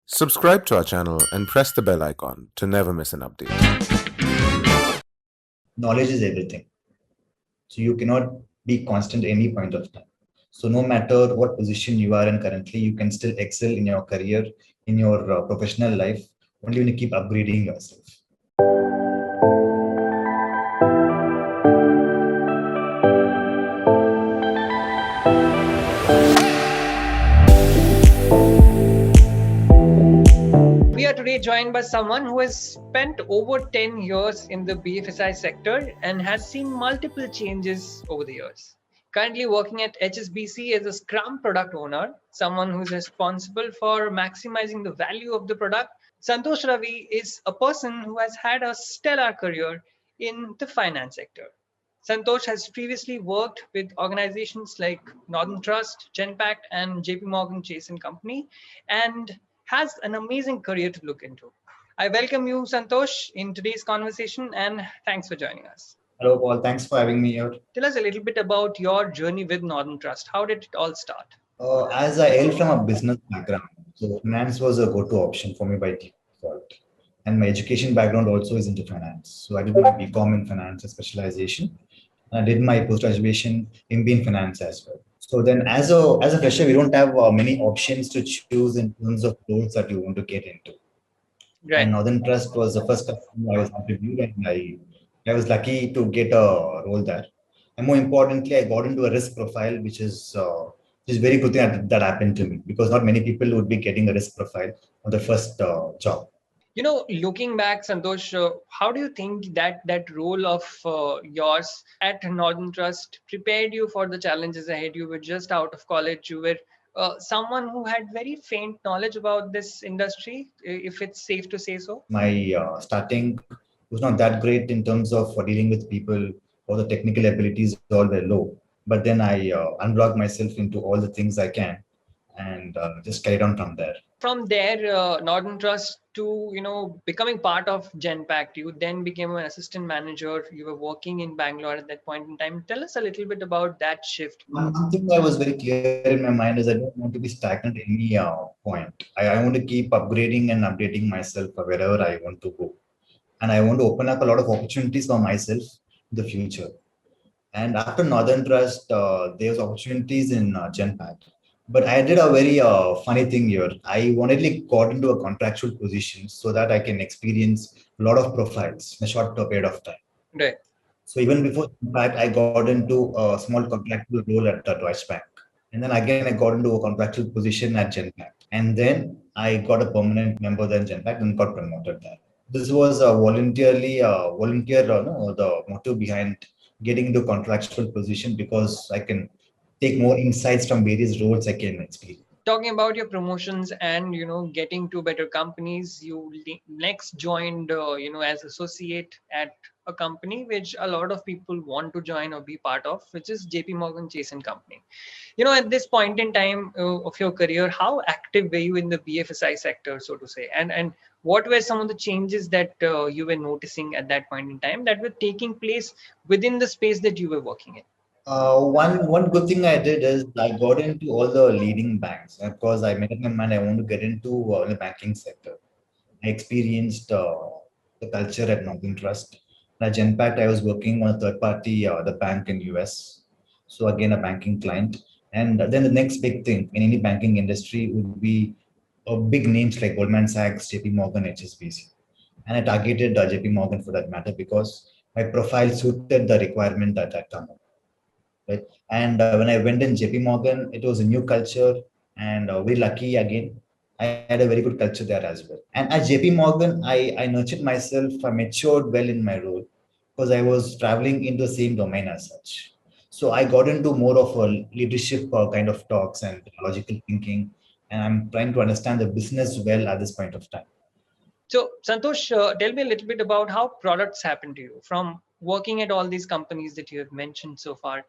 Subscribe to our channel and press the bell icon to never miss an update. Knowledge is everything. So you cannot be constant at any point of time. So no matter what position you are in currently, you can still excel in your career, in your professional life, only when you keep upgrading yourself. We are today joined by someone who has spent over 10 years in the BFSI sector and has seen multiple changes over the years. Currently working at HSBC as a Scrum product owner, someone who is responsible for maximizing the value of the product, Santhosh Ravi is a person who has had a stellar career in the finance sector. Santhosh has previously worked with organizations like Northern Trust, Genpact, and JP Morgan Chase and Company, and has an amazing career to look into. I welcome you, Santhosh, in today's conversation, and thanks for joining us. Hello, Paul. Thanks for having me here. Tell us a little bit about your journey with Northern Trust. How did it all start? As I hail from a business background, so finance was a go-to option for me by default. And my education background also is into finance. So I did my BCom in finance as specialization. I did my post-graduation MBA in finance as well. So then as a fresher, we don't have many options to choose in terms of roles that you want to get into. Right. And Northern Trust was the first company I was interviewed, and I was lucky to get a role there. And more importantly, I got into a risk profile, which is very good thing that happened to me, because not many people would be getting a risk profile on the first job. You know, looking back, Santosh, how do you think that role of yours at Northern Trust prepared you for the challenges ahead? You were just out of college. You were someone who had very faint knowledge about this industry, if it's safe to say so. My starting was not that great in terms of dealing with people, or the technical abilities all were low. But then I unblocked myself into all the things I can, and just carried on from there. From there, Northern Trust to becoming part of Genpact, you then became an assistant manager. You were working in Bangalore at that point in time. Tell us a little bit about that shift. One thing I was very clear in my mind is I don't want to be stagnant at any point. I want to keep upgrading and updating myself wherever I want to go. And I want to open up a lot of opportunities for myself in the future. And after Northern Trust, there's opportunities in Genpact. But I did a very funny thing here. I only got into a contractual position so that I can experience a lot of profiles in a short period of time. Right. So even before Genpact, I got into a small contractual role at Deutsche Bank. And then again, I got into a contractual position at Genpact. And then I got a permanent member then Genpact and got promoted there. This was a volunteer, the motive behind getting into contractual position, because I can take more insights from various roles I can experience. Talking about your promotions and getting to better companies, you next joined as associate at a company which a lot of people want to join or be part of, which is JP Morgan Chase and Company. At this point in time of your career, how active were you in the BFSI sector, so to say, and what were some of the changes that you were noticing at that point in time that were taking place within the space that you were working in? One good thing I did is I got into all the leading banks. Of course, I made up my mind I want to get into the banking sector. I experienced the culture at Northern Trust. At Genpact, I was working on a third party, the bank in US. So again, a banking client. And then the next big thing in any banking industry would be big names like Goldman Sachs, JP Morgan, HSBC. And I targeted JP Morgan for that matter, because my profile suited the requirement at that time. Right? And when I went in JP Morgan, it was a new culture, and very lucky again. I had a very good culture there as well. And at JP Morgan, I nurtured myself, I matured well in my role, because I was traveling into the same domain as such. So I got into more of a leadership kind of talks and logical thinking, and I'm trying to understand the business well at this point of time. So, Santosh, tell me a little bit about how products happen to you from working at all these companies that you have mentioned so far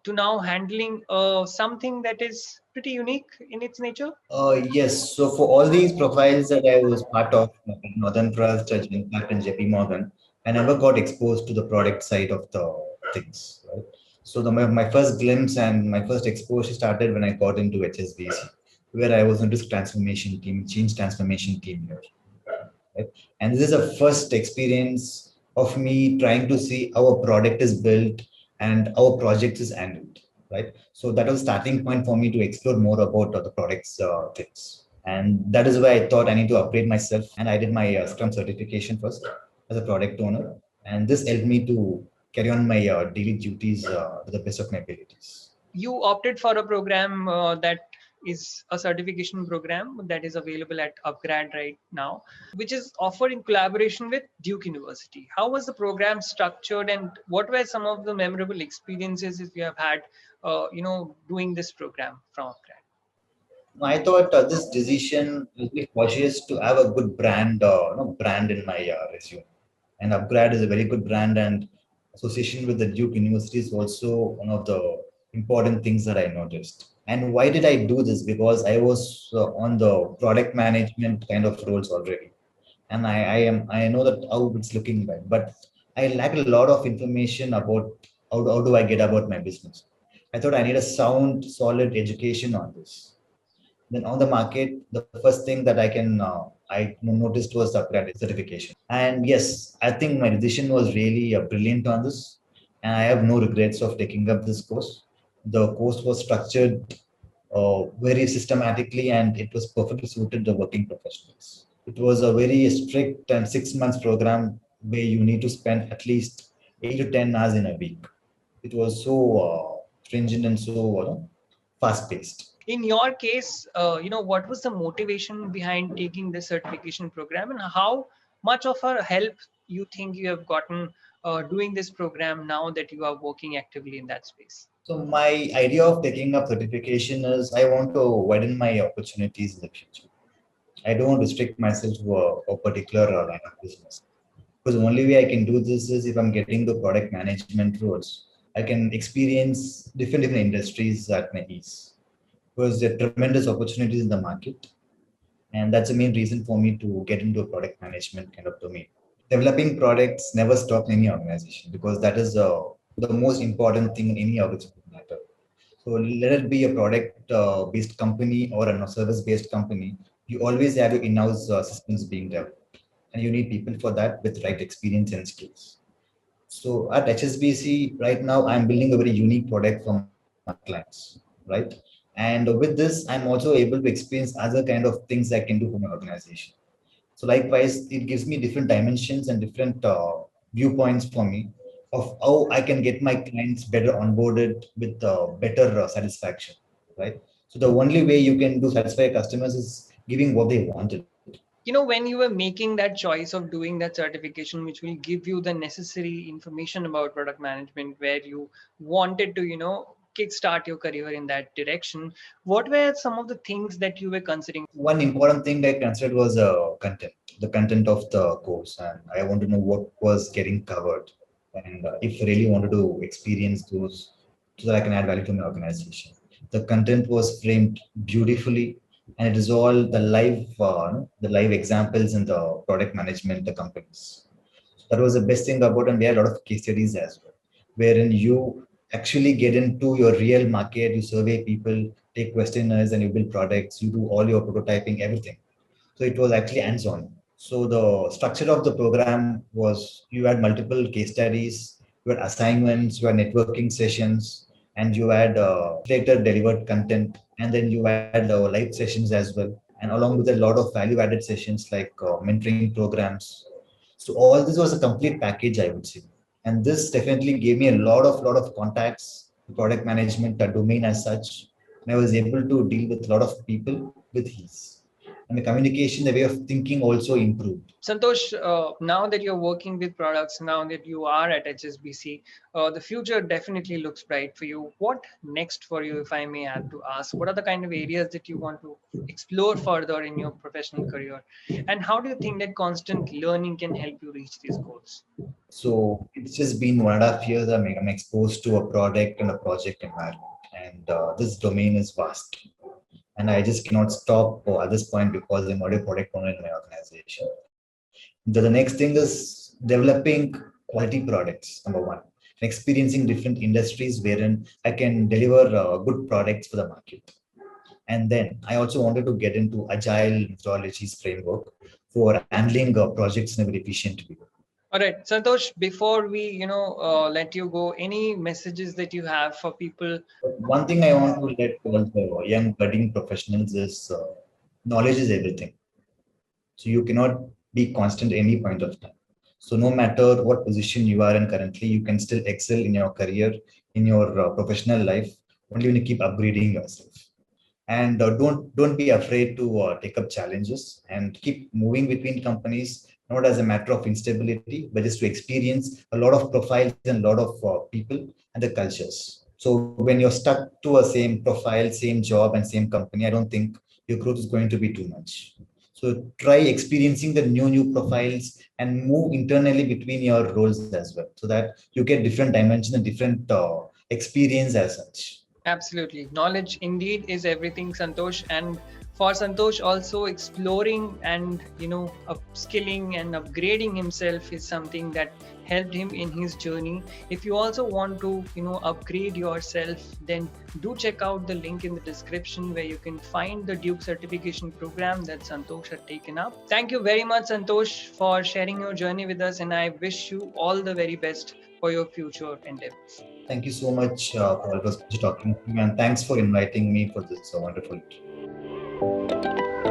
to now handling something that is pretty unique in its nature. Yes. So for all these profiles that I was part of, Northern Trust, Genpact, and JP Morgan, I never got exposed to the product side of the things. Right? So my first glimpse and my first exposure started when I got into HSBC. where I was in risk transformation team, change transformation team here. Right? And this is a first experience of me trying to see how a product is built and how a project is handled. Right. So that was starting point for me to explore more about the products things. And that is why I thought I need to upgrade myself. And I did my Scrum certification first as a product owner. And this helped me to carry on my daily duties to the best of my abilities. You opted for a program that is a certification program that is available at upGrad right now, which is offered in collaboration with Duke University. How was the program structured, and what were some of the memorable experiences that you have had, doing this program from upGrad? I thought this decision will be cautious to have a good brand in my resume. And upGrad is a very good brand, and association with the Duke University is also one of the important things that I noticed. And why did I do this? Because I was on the product management kind of roles already, and I know that how it's looking like, but I lack a lot of information about how do I get about my business. I thought I need a sound, solid education on this. Then on the market, the first thing that I noticed was the upgrade certification. And yes, I think my decision was really brilliant on this, and I have no regrets of taking up this course. The course was structured very systematically, and it was perfectly suited the working professionals. It was a very strict and 6 months program where you need to spend at least 8 to 10 hours in a week. It was so stringent and so fast paced. In your case, what was the motivation behind taking this certification program, and how much of a help you think you have gotten doing this program now that you are working actively in that space? So my idea of taking up certification is I want to widen my opportunities in the future. I don't restrict myself to a particular line of business. Because the only way I can do this is if I'm getting the product management roles. I can experience different industries at my ease. Because there are tremendous opportunities in the market. And that's the main reason for me to get into a product management kind of domain. Developing products never stops in any organization because that is the most important thing in any organization matter. So let it be a product based company or a service based company, you always have your in-house systems being developed, and you need people for that with right experience and skills. So at HSBC right now, I'm building a very unique product for my clients, right? And with this, I'm also able to experience other kind of things I can do for my organization. So likewise, it gives me different dimensions and different viewpoints for me of how I can get my clients better onboarded with better satisfaction, right? So the only way you can do satisfy customers is giving what they wanted. When you were making that choice of doing that certification, which will give you the necessary information about product management, where you wanted to kickstart your career in that direction, what were some of the things that you were considering? One important thing I considered was the content of the course, and I want to know what was getting covered, and if I really wanted to experience those, so that I can add value to my organization. The content was framed beautifully, and it is all the live examples in the product management, the companies. So that was the best thing about, and we had a lot of case studies as well, wherein you actually get into your real market, you survey people, take questionnaires, and you build products, you do all your prototyping, everything. So it was actually hands-on. So the structure of the program was you had multiple case studies, you had assignments, you had networking sessions, and you had later delivered content, and then you had live sessions as well, and along with a lot of value-added sessions like mentoring programs. So all this was a complete package, I would say, and this definitely gave me a lot of contacts, product management, a domain as such, and I was able to deal with a lot of people with ease. And the communication, the way of thinking also improved. Santosh, now that you're working with products, now that you are at HSBC, the future definitely looks bright for you. What next for you, if I may have to ask? What are the kind of areas that you want to explore further in your professional career? And how do you think that constant learning can help you reach these goals? So it's just been 1.5 years I'm exposed to a product and a project environment. And this domain is vast. And I just cannot stop at this point because I'm already a product owner in my organization. The next thing is developing quality products, number one, and experiencing different industries wherein I can deliver good products for the market. And then I also wanted to get into agile methodologies framework for handling projects in a very efficient way. All right, Santosh, before we, let you go, any messages that you have for people? One thing I want to let all the young budding professionals is knowledge is everything. So you cannot be constant at any point of time. So no matter what position you are in currently, you can still excel in your career, in your professional life, only when you keep upgrading yourself. And don't be afraid to take up challenges and keep moving between companies, not as a matter of instability, but just to experience a lot of profiles and a lot of people and the cultures. So when you're stuck to a same profile, same job and same company, I don't think your growth is going to be too much. So try experiencing the new profiles and move internally between your roles as well, so that you get different dimensions and different experience as such. Absolutely. Knowledge indeed is everything, Santosh. And for Santosh, also exploring and, upskilling and upgrading himself is something that helped him in his journey. If you also want to, upgrade yourself, then do check out the link in the description where you can find the Duke certification program that Santosh had taken up. Thank you very much, Santosh, for sharing your journey with us. And I wish you all the very best for your future endeavors. Thank you so much, Paul. It was a pleasure talking to you, and thanks for inviting me for this wonderful interview.